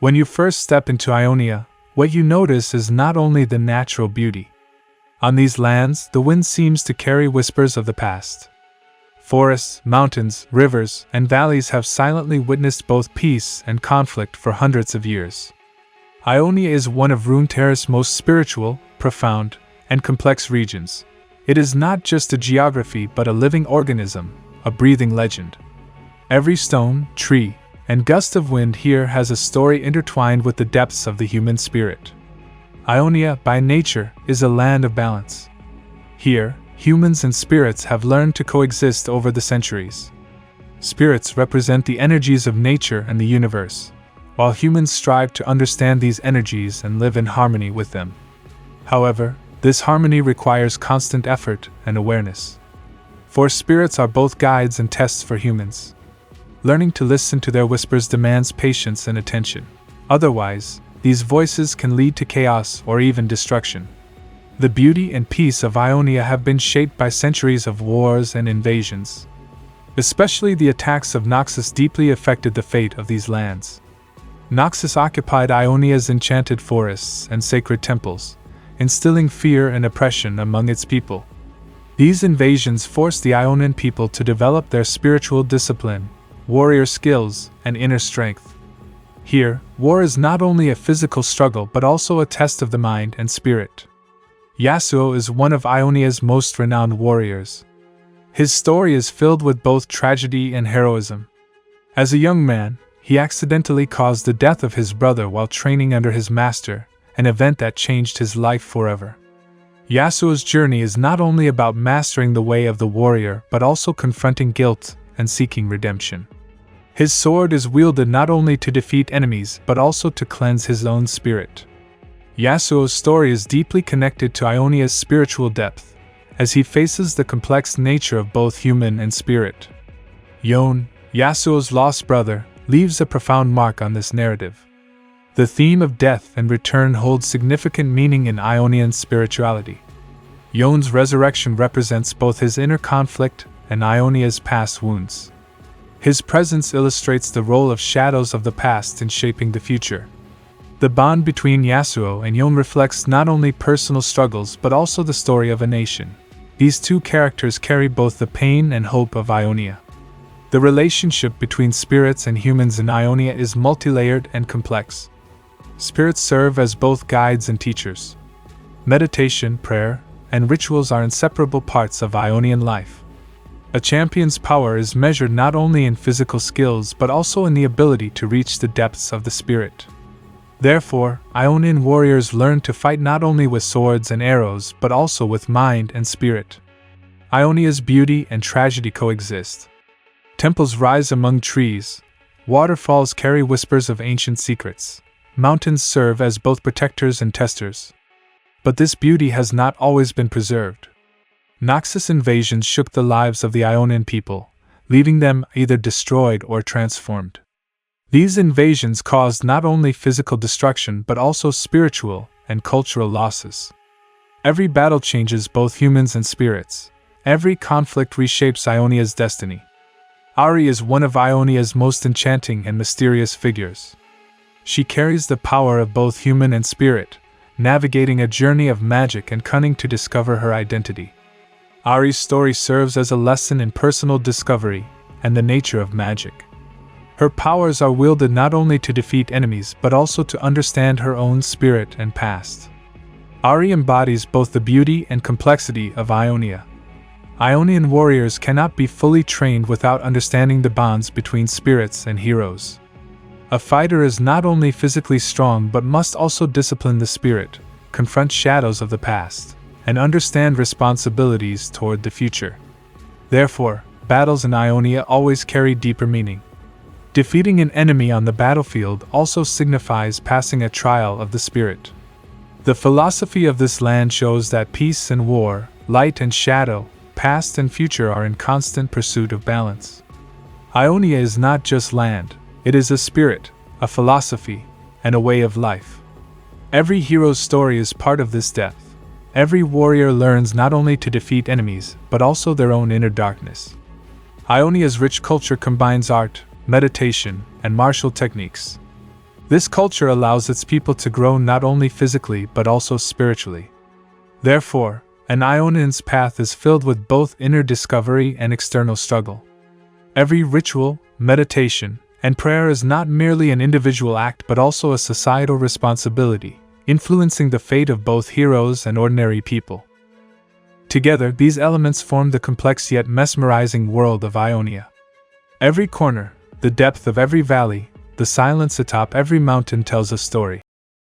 When you first step into Ionia, what you notice is not only the natural beauty. On these lands, the wind seems to carry whispers of the past. Forests, mountains, rivers, and valleys have silently witnessed both peace and conflict for hundreds of years. Ionia is one of Runeterra's most spiritual, profound, and complex regions. It is not just a geography but a living organism, a breathing legend. Every stone, tree, and gust of wind here has a story intertwined with the depths of the human spirit. Ionia, by nature, is a land of balance. Here, humans and spirits have learned to coexist over the centuries. Spirits represent the energies of nature and the universe, while humans strive to understand these energies and live in harmony with them. However, this harmony requires constant effort and awareness. For spirits are both guides and tests for humans. Learning to listen to their whispers demands patience and attention. Otherwise, these voices can lead to chaos or even destruction. The beauty and peace of Ionia have been shaped by centuries of wars and invasions. Especially the attacks of Noxus deeply affected the fate of these lands. Noxus occupied Ionia's enchanted forests and sacred temples, instilling fear and oppression among its people. These invasions forced the Ionian people to develop their spiritual discipline, warrior skills, and inner strength. Here, war is not only a physical struggle but also a test of the mind and spirit. Yasuo is one of Ionia's most renowned warriors. His story is filled with both tragedy and heroism. As a young man, he accidentally caused the death of his brother while training under his master, an event that changed his life forever. Yasuo's journey is not only about mastering the way of the warrior but also confronting guilt and seeking redemption. His sword is wielded not only to defeat enemies but also to cleanse his own spirit. Yasuo's story is deeply connected to Ionia's spiritual depth, as he faces the complex nature of both human and spirit. Yone, Yasuo's lost brother, leaves a profound mark on this narrative. The theme of death and return holds significant meaning in Ionian spirituality. Yone's resurrection represents both his inner conflict and Ionia's past wounds. His presence illustrates the role of shadows of the past in shaping the future. The bond between Yasuo and Yone reflects not only personal struggles but also the story of a nation. These two characters carry both the pain and hope of Ionia. The relationship between spirits and humans in Ionia is multi-layered and complex. Spirits serve as both guides and teachers. Meditation, prayer, and rituals are inseparable parts of Ionian life. A champion's power is measured not only in physical skills but also in the ability to reach the depths of the spirit. Therefore, Ionian warriors learn to fight not only with swords and arrows but also with mind and spirit. Ionia's beauty and tragedy coexist. Temples rise among trees, waterfalls carry whispers of ancient secrets, mountains serve as both protectors and testers. But this beauty has not always been preserved. Noxus invasions shook the lives of the Ionian people, leaving them either destroyed or transformed. These invasions caused not only physical destruction but also spiritual and cultural losses. Every battle changes both humans and spirits. Every conflict reshapes Ionia's destiny. Ahri is one of Ionia's most enchanting and mysterious figures. She carries the power of both human and spirit, navigating a journey of magic and cunning to discover her identity. Ahri's story serves as a lesson in personal discovery and the nature of magic. Her powers are wielded not only to defeat enemies but also to understand her own spirit and past. Ahri embodies both the beauty and complexity of Ionia. Ionian warriors cannot be fully trained without understanding the bonds between spirits and heroes. A fighter is not only physically strong but must also discipline the spirit, confront shadows of the past, and understand responsibilities toward the future. Therefore, battles in Ionia always carry deeper meaning. Defeating an enemy on the battlefield also signifies passing a trial of the spirit. The philosophy of this land shows that peace and war, light and shadow, past and future are in constant pursuit of balance. Ionia is not just land, it is a spirit, a philosophy, and a way of life. Every hero's story is part of this depth. Every warrior learns not only to defeat enemies, but also their own inner darkness. Ionia's rich culture combines art, meditation, and martial techniques. This culture allows its people to grow not only physically but also spiritually. Therefore, an Ionian's path is filled with both inner discovery and external struggle. Every ritual, meditation, and prayer is not merely an individual act but also a societal responsibility, influencing the fate of both heroes and ordinary people. Together, these elements form the complex yet mesmerizing world of Ionia. Every corner, the depth of every valley, the silence atop every mountain tells a story.